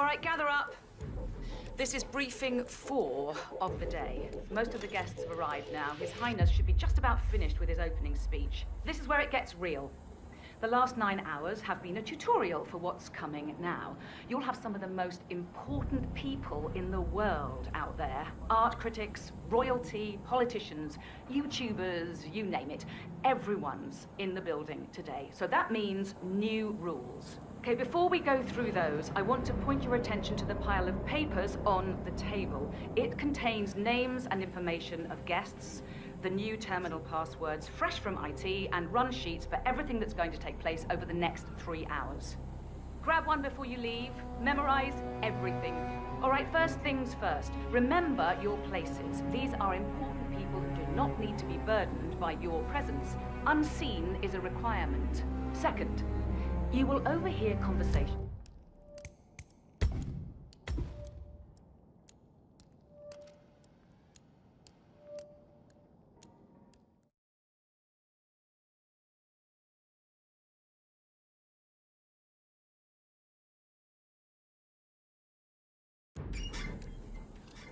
All right, gather up. This is briefing 4 of the day. Most of the guests have arrived now. His Highness should be just about finished with his opening speech. This is where it gets real. The last 9 hours have been a tutorial for what's coming now. You'll have some of the most important people in the world out there. Art critics, royalty, politicians, YouTubers, you name it. Everyone's in the building today. So that means new rules. Okay, before we go through those, I want to point your attention to the pile of papers on the table. It contains names and information of guests, the new terminal passwords, fresh from IT, and run sheets for everything that's going to take place over the next 3 hours. Grab one before you leave. Memorize everything. All right, first things first. Remember your places. These are important people who do not need to be burdened by your presence. Unseen is a requirement. Second, you will overhear conversation.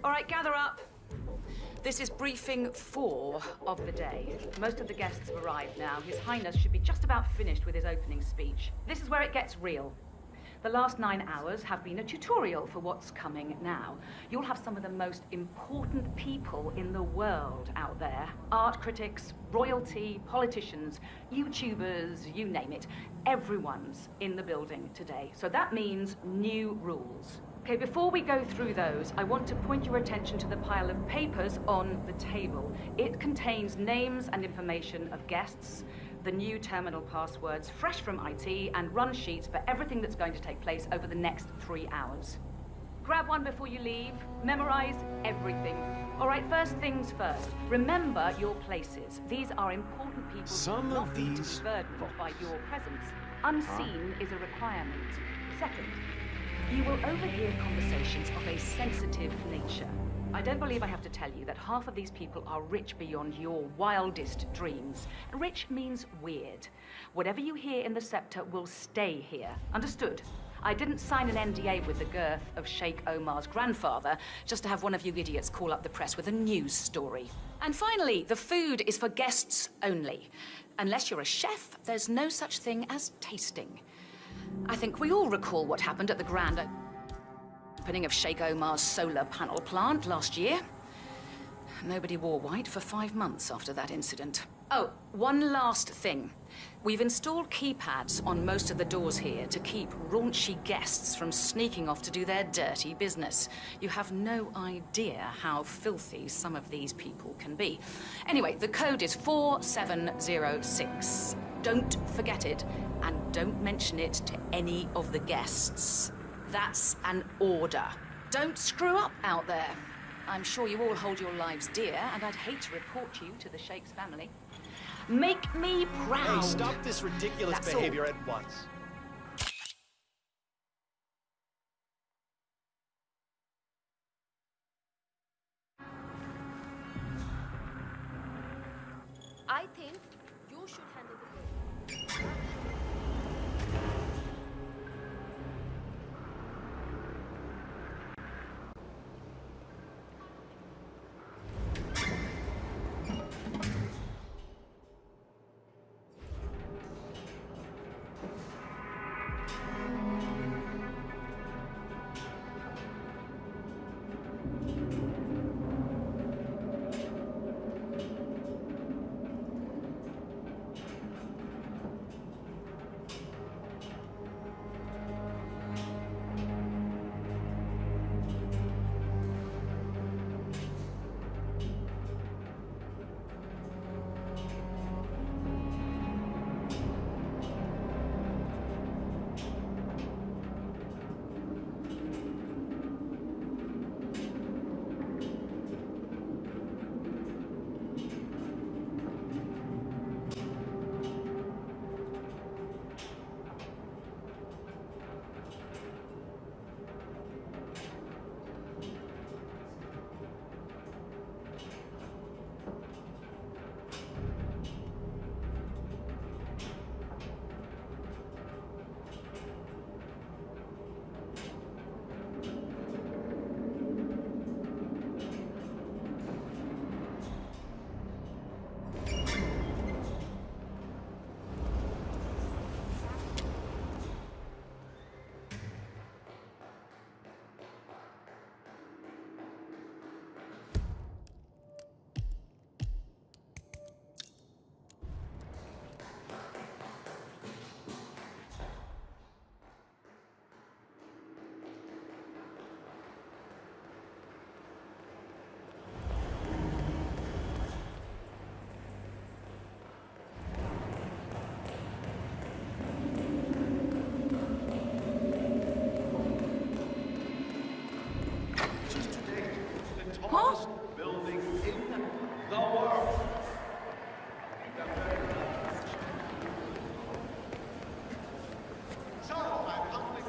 All right, gather up. This is briefing 4 of the day. Most of the guests have arrived now. His Highness should be just about finished with his opening speech. This is where it gets real. The last 9 hours have been a tutorial for what's coming now. You'll have some of the most important people in the world out there. Art critics, royalty, politicians, YouTubers, you name it. Everyone's in the building today. So that means new rules. Okay, before we go through those, I want to point your attention to the pile of papers on the table. It contains names and information of guests, the new terminal passwords, fresh from IT, and run sheets for everything that's going to take place over the next 3 hours. Grab one before you leave. Memorize everything. All right, first things first. Remember your places. These are important people who do not need to be burdened by your presence. Unseen is a requirement. Second, you will overhear conversations of a sensitive nature. I don't believe I have to tell you that half of these people are rich beyond your wildest dreams. Rich means weird. Whatever you hear in the scepter will stay here. Understood? I didn't sign an NDA with the girth of Sheikh Omar's grandfather just to have one of you idiots call up the press with a news story. And finally, the food is for guests only. Unless you're a chef, there's no such thing as tasting. I think we all recall what happened at the grand opening of Sheikh Omar's solar panel plant last year. Nobody wore white for 5 months after that incident. Oh, one last thing. We've installed keypads on most of the doors here to keep raunchy guests from sneaking off to do their dirty business. You have no idea how filthy some of these people can be. Anyway, the code is 4706. Don't forget it, and don't mention it to any of the guests. That's an order. Don't screw up out there. I'm sure you all hold your lives dear, and I'd hate to report you to the Sheikh's family. Make me proud. Hey, stop this ridiculous behavior at once. I think you should handle the game.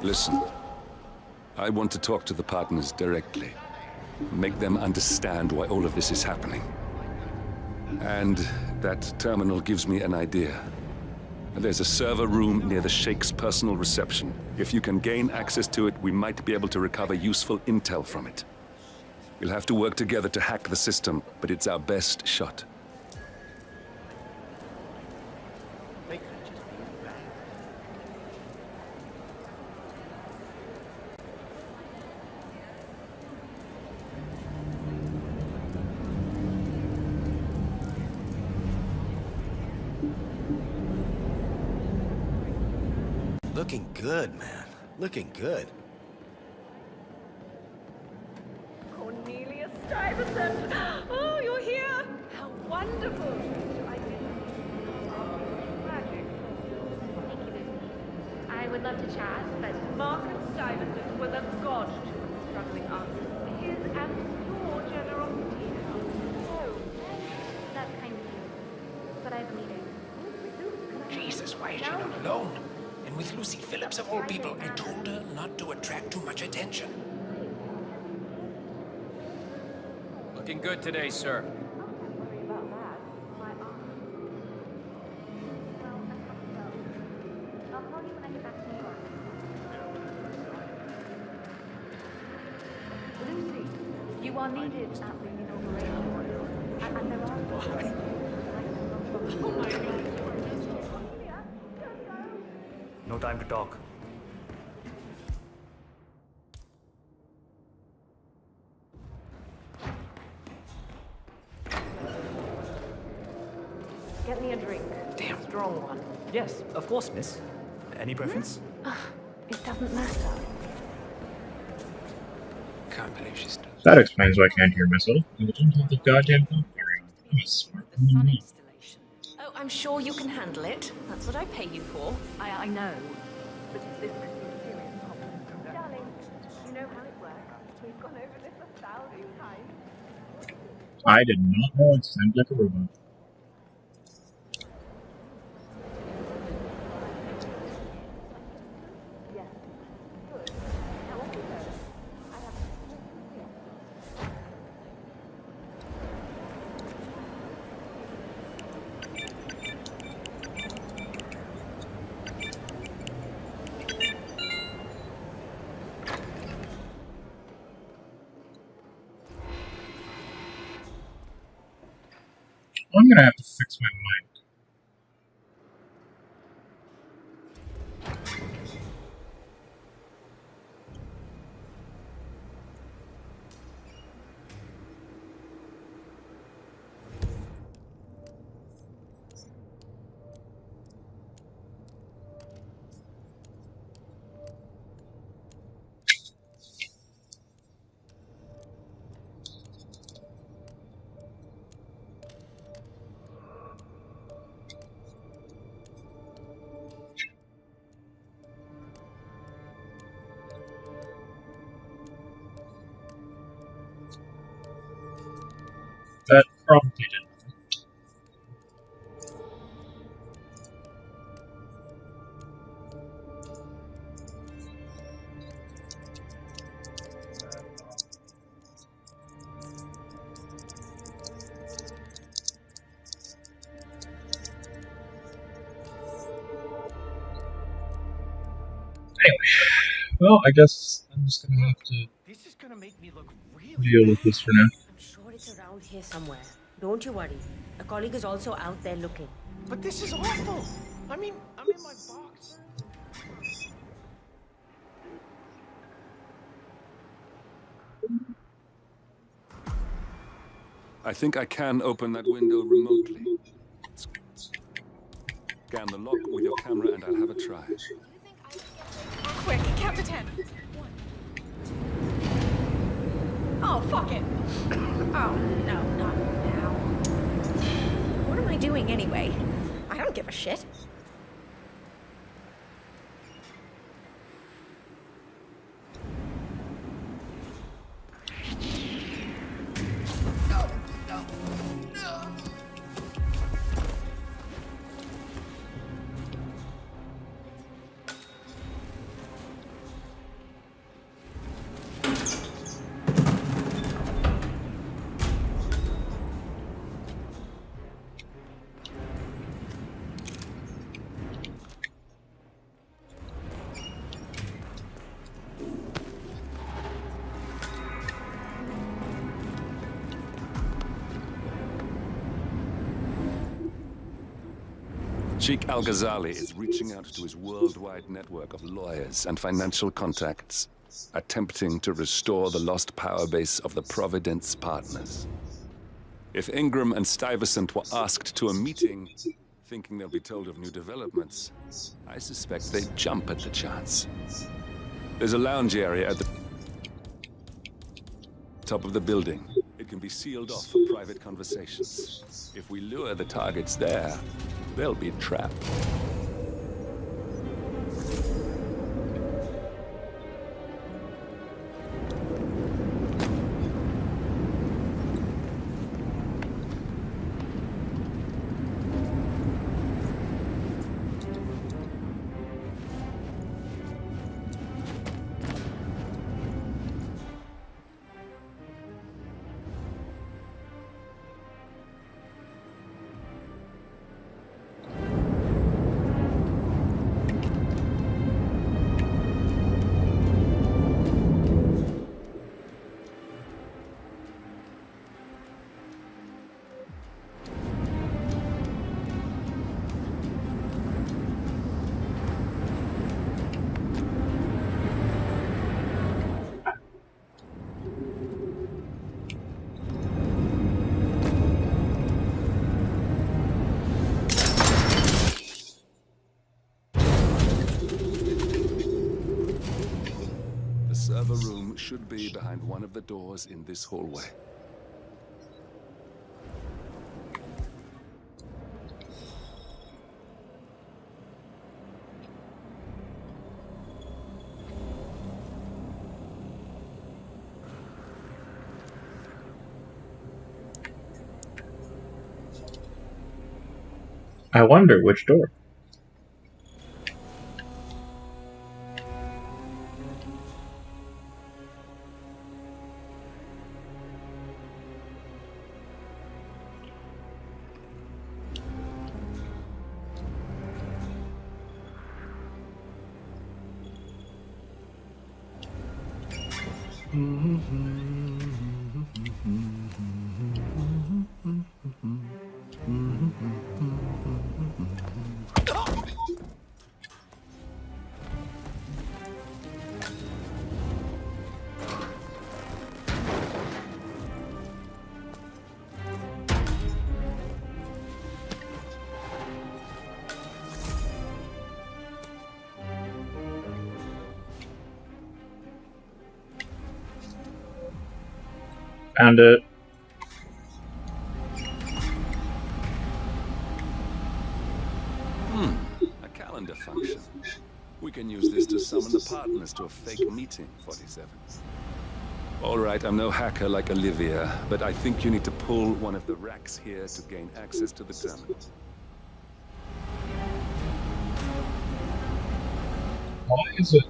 Listen, I want to talk to the partners directly. Make them understand why all of this is happening. And that terminal gives me an idea. There's a server room near the Sheikh's personal reception. If you can gain access to it, we might be able to recover useful intel from it. We'll have to work together to hack the system, but it's our best shot. Looking good, man. Looking good. Cornelius Stuyvesant! Oh, you're here! How wonderful! Magic. Thank you, Lucy. I would love to chat, but Marcus Stuyvesant was a god to the struggling artists. His and your generosity helped. oh, that's kind of you. But I have a meeting. Jesus, why is she not alone? And with Lucy Phillips of all people, I told her not to attract too much attention. Looking good today, sir. I'll call you when I get back to New York. Lucy, you are needed at the inauguration. And there are... Oh my God. No time to talk. Get me a drink. Damn. Strong one. Yes, of course, miss. Any preference? It doesn't matter. Can't believe she's still... That explains why I can't hear myself. I don't have the goddamn phone carrying. I'm a smart The sun woman. installation. Oh, I'm sure you can handle it. That's what I pay you for. I know. But this could be a serious problem. Darling, you know how it works. We've gone over this 1,000 times. I did not know it sounded like a robot. Yes. Good. Now off we go. I have I'm gonna have to fix my mic. That probably did. Anyway, well, I guess I'm just gonna have to This is gonna make me look really deal with this for now. I'm sure it's around here somewhere. Don't you worry. A colleague is also out there looking. But this is awful. I mean, I'm in my box. I think I can open that window remotely. Scan the lock with your camera and I'll have a try. Quick, count to 10. Oh, fuck it! Oh, no, not now. What am I doing anyway? I don't give a shit. Sheikh Al-Ghazali is reaching out to his worldwide network of lawyers and financial contacts, attempting to restore the lost power base of the Providence partners. If Ingram and Stuyvesant were asked to a meeting, thinking they'll be told of new developments, I suspect they'd jump at the chance. There's a lounge area at the top of the building. It can be sealed off for private conversations. If we lure the targets there, they'll be trapped. server room should be behind one of the doors in this hallway. I wonder which door. Found it. A calendar function. We can use this to summon the partners to a fake meeting, 47. All right, I'm no hacker like Olivia, but I think you need to pull one of the racks here to gain access to the terminal. Why is it?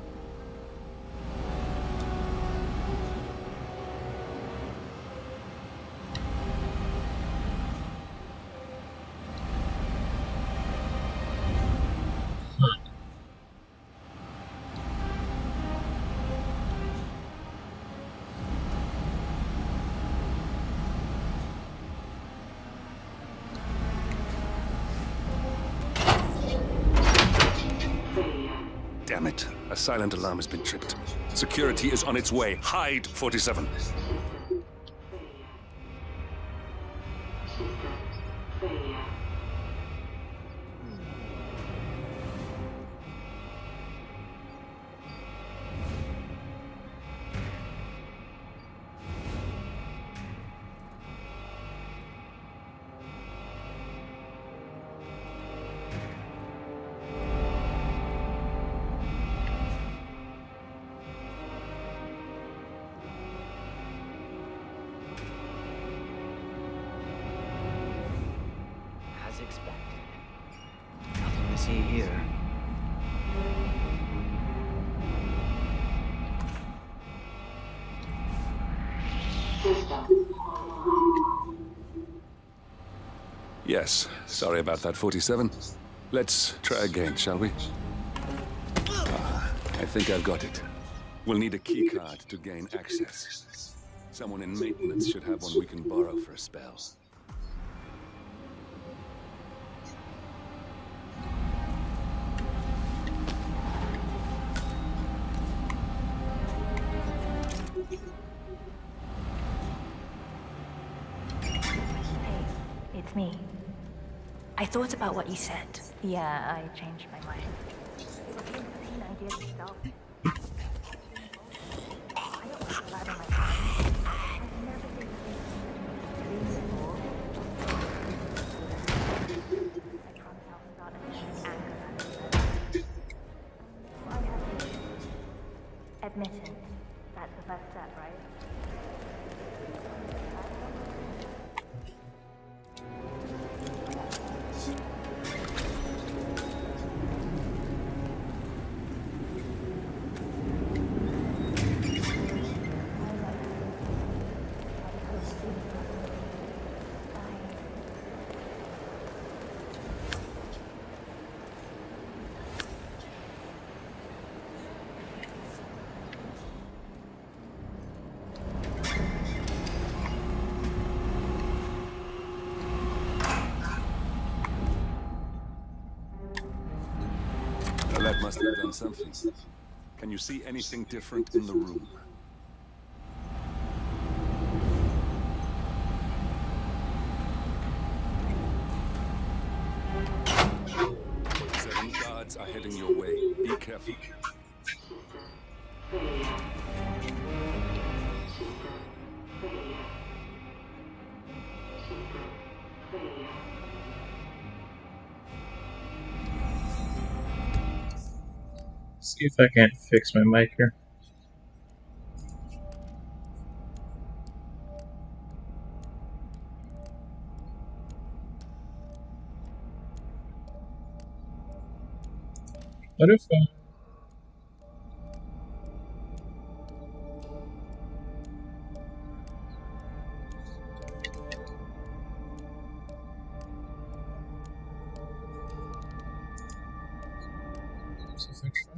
Damn it. A silent alarm has been tripped. Security is on its way. Hide, 47. As expected. Nothing to see here. Yes, sorry about that, 47. Let's try again, shall we? I think I've got it. We'll need a keycard to gain access. Someone in maintenance should have one we can borrow for a spell. I thought about what you said. Yeah, I changed my mind. It was an insane idea to stop. I don't want to lie on my time. I've never been dream before. I try myself without any anger management. I have to admittance. That's the first step, right? That must have done something. Can you see anything different in the room? Seven guards are heading your way. Be careful. See if I can't fix my mic here. What if so if I try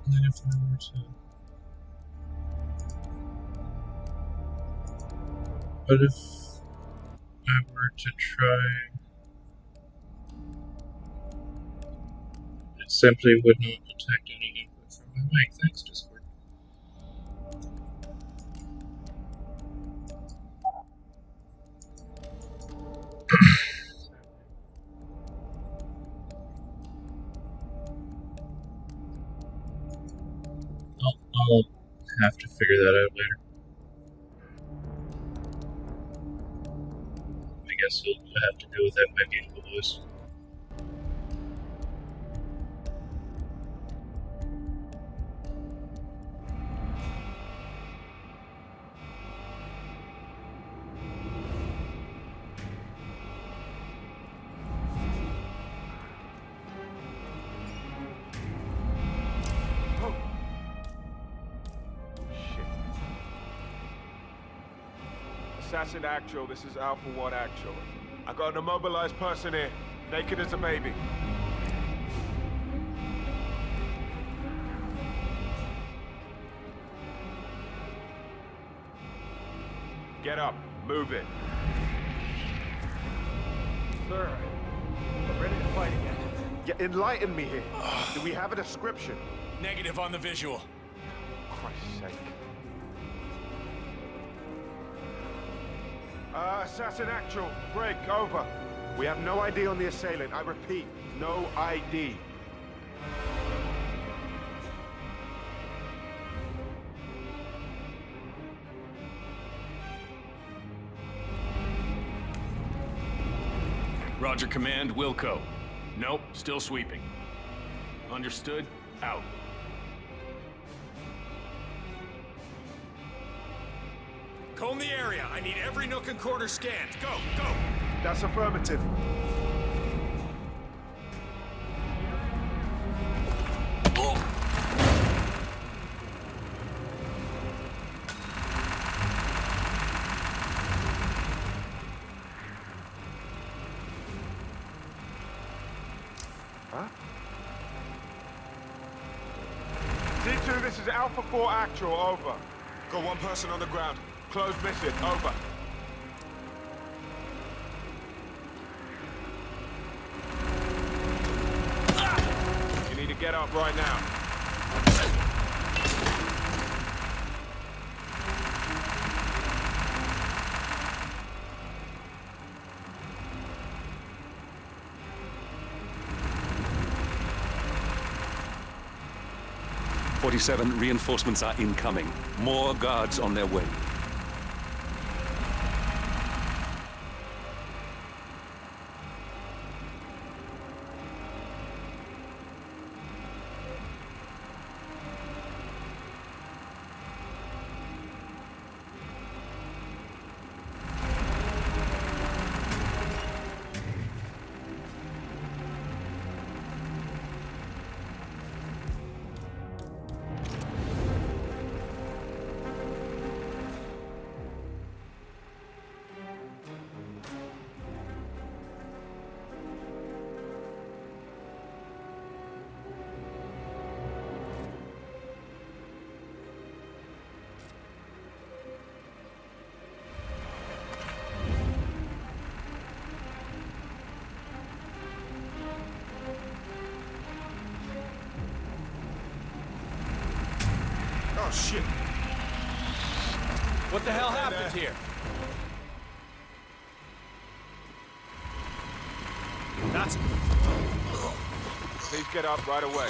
and then if I were to what if I were to try it simply would not detect any input from my mic. Thanks, Discord. I'll have to figure that out later. I guess you'll have to deal with that my beautiful voice. Assassin Actual, this is Alpha 1 Actual. I got an immobilized person here, naked as a baby. Get up, move it. Sir, we're ready to fight again. Yeah, enlighten me here. Do we have a description? Negative on the visual. Christ's sake. Assassin Actual, break, over. We have no ID on the assailant. I repeat, no ID. Roger, Command, Wilco. Nope, still sweeping. Understood, out. Comb the area. I need every nook and corner scanned. Go, go! That's affirmative. Huh? D2, this is Alpha 4 Actual, over. Got one person on the ground. Close mission, over. up right now. 47, reinforcements are incoming. More guards on their way. Oh, shit. What the hell happened here? That's... Please get up right away.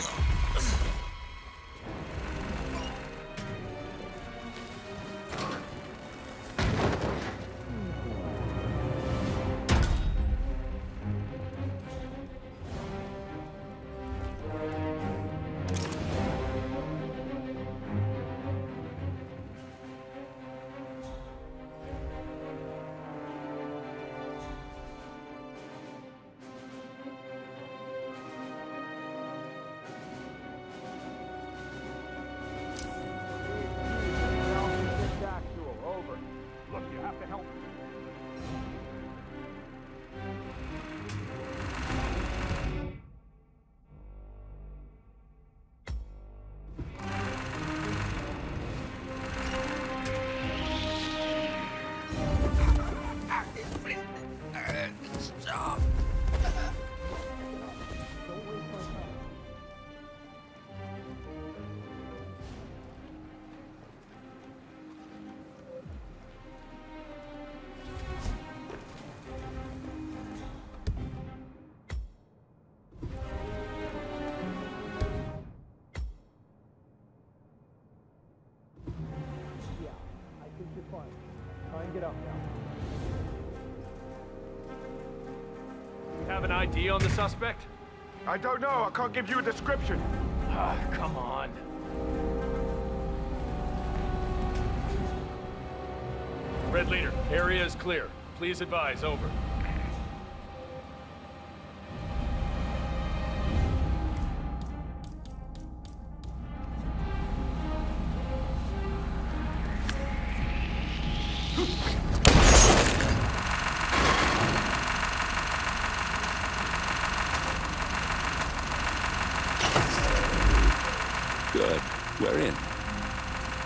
Have an ID on the suspect? I don't know. I can't give you a description. Ah, come on. Red Leader, area is clear. Please advise, over. Good. We're in.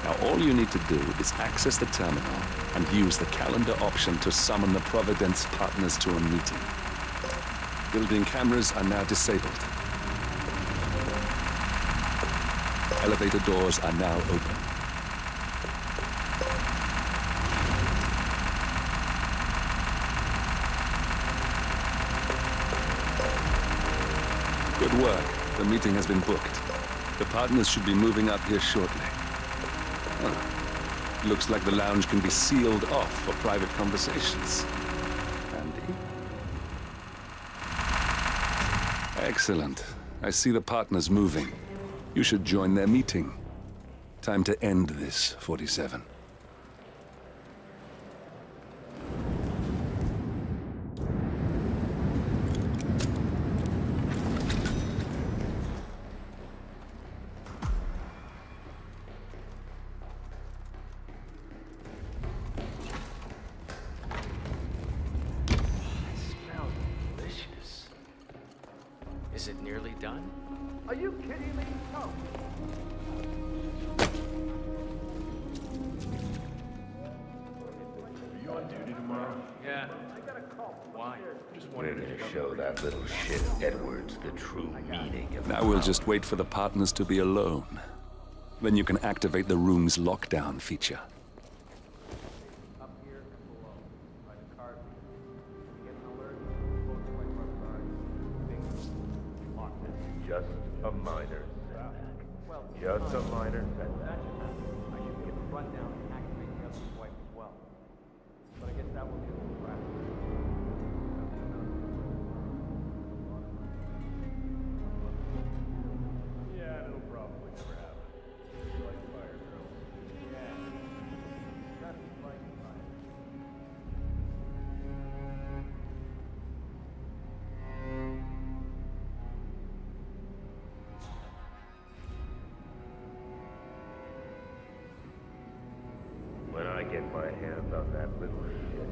Now all you need to do is access the terminal and use the calendar option to summon the Providence partners to a meeting. Building cameras are now disabled. Elevator doors are now open. Good work. The meeting has been booked. The partners should be moving up here shortly. Oh. Looks like the lounge can be sealed off for private conversations. Handy. Excellent. I see the partners moving. You should join their meeting. Time to end this, 47. Is it nearly done? Are you kidding me? No. on duty tomorrow? Yeah. Why? Just We're wanted to gonna get show that little shit Edwards the true meaning of Now we'll just wait for the partners to be alone. Then you can activate the room's lockdown feature. up here and below by the car. You get an alert, both my cars are locked in. just a minor setback. Just a minor setback. I should get the rundown and activate the other wipe as well. But I guess that will be a little crap. Yeah, it'll probably never happen. Like fire drills. Yeah. Just like fire. When I get my hands on that little shit.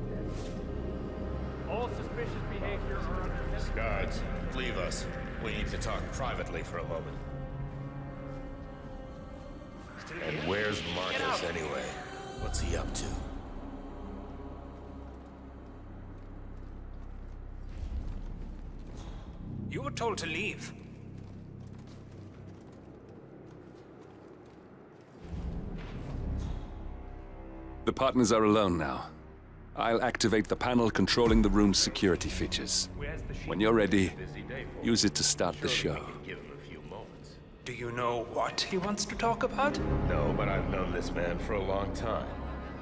All suspicious behavior are under Guards, leave us. We need to talk privately for a moment. And where's Marcus anyway? What's he up to? You were told to leave. The partners are alone now. I'll activate the panel controlling the room's security features. When you're ready, use it to start the show. Give him a few moments. Do you know what he wants to talk about? No, but I've known this man for a long time.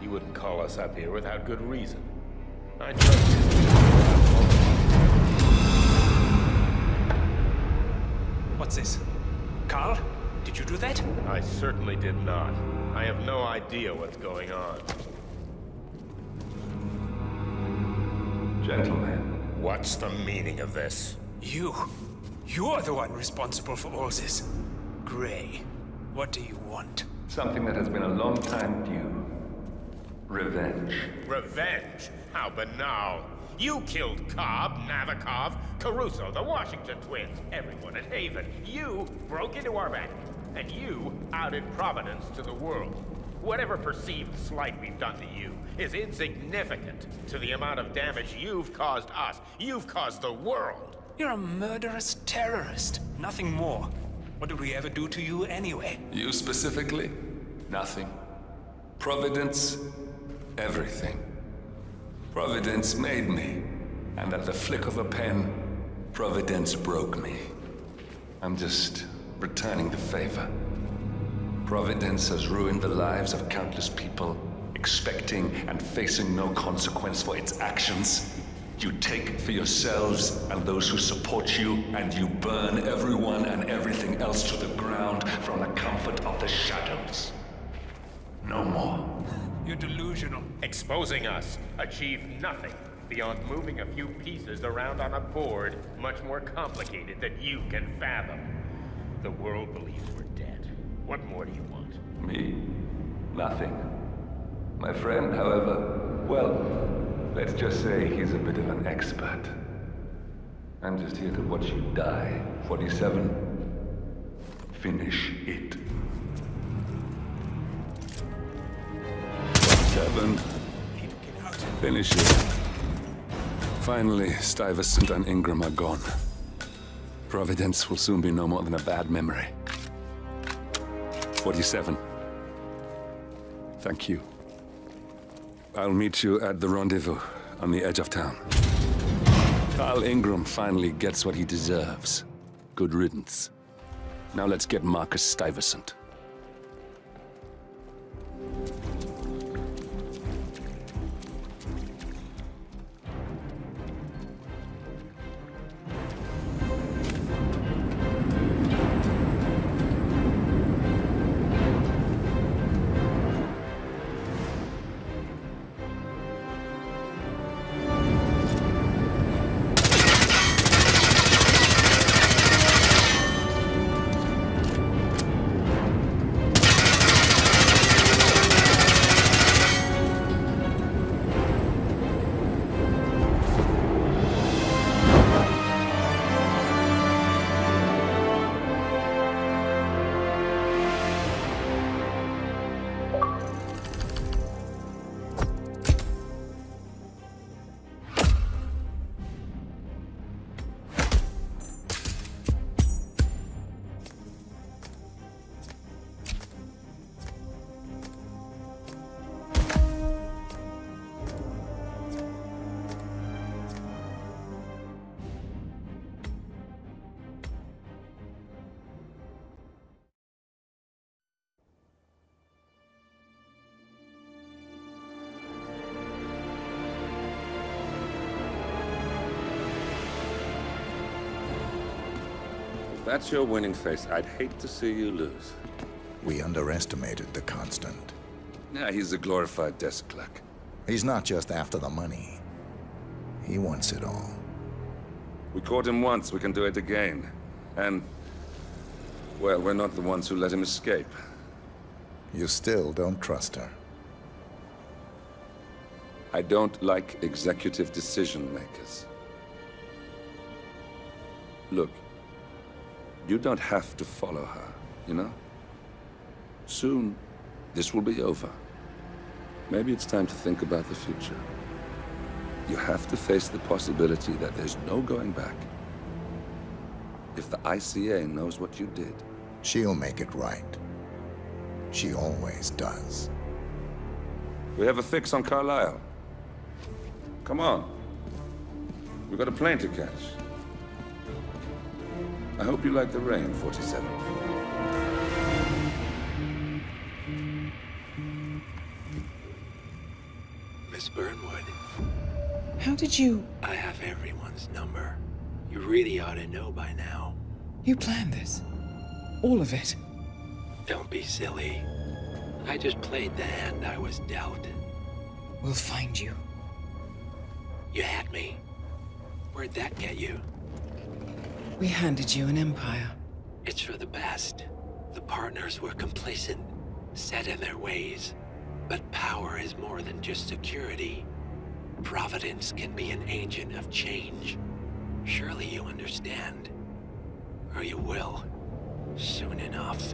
He wouldn't call us up here without good reason. I trust him. What's this? Carl? Did you do that? I certainly did not. I have no idea what's going on. Gentlemen. What's the meaning of this? You're the one responsible for all this. Gray, what do you want? Something that has been a long time due. Revenge. Revenge? How banal. You killed Cobb, Navikov, Caruso, the Washington twins, everyone at Haven. You broke into our bank, and you outed Providence to the world. Whatever perceived slight we've done to you is insignificant to the amount of damage you've caused us. You've caused the world. You're a murderous terrorist. Nothing more. What did we ever do to you anyway? You specifically? Nothing. Providence? Everything. Providence made me, and at the flick of a pen, Providence broke me. I'm just returning the favor. Providence has ruined the lives of countless people, expecting and facing no consequence for its actions. You take for yourselves and those who support you, and you burn everyone and everything else to the ground from the comfort of the shadows. No more. You're delusional. Exposing us achieved nothing beyond moving a few pieces around on a board much more complicated than you can fathom. The world believes we're dead. What more do you want? Me? Nothing. My friend, however, well, let's just say he's a bit of an expert. I'm just here to watch you die. 47. Finish it. 7. Finish it. Finally, Stuyvesant and Ingram are gone. Providence will soon be no more than a bad memory. 47. Thank you. I'll meet you at the rendezvous on the edge of town. Carl Ingram finally gets what he deserves. Good riddance. Now let's get Marcus Stuyvesant. that's your winning face, I'd hate to see you lose. We underestimated the Constant. Yeah, he's a glorified desk clerk. He's not just after the money. He wants it all. We caught him once, we can do it again. And, well, we're not the ones who let him escape. You still don't trust her. I don't like executive decision makers. Look, you don't have to follow her, you know? Soon, this will be over. Maybe it's time to think about the future. You have to face the possibility that there's no going back. If the ICA knows what you did... She'll make it right. She always does. We have a fix on Carlisle. Come on. We've got a plane to catch. I hope you like the rain, 47. Miss Burnwood. How did you... I have everyone's number. You really ought to know by now. You planned this? All of it? Don't be silly. I just played the hand I was dealt. We'll find you. You had me. Where'd that get you? We handed you an empire. It's for the best. The partners were complacent, set in their ways. But power is more than just security. Providence can be an agent of change. Surely you understand. Or you will. Soon enough.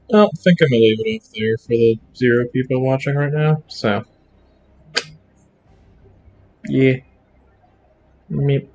Well, I think I'm gonna leave it off there for the 0 people watching right now, so. Yeah. Meep.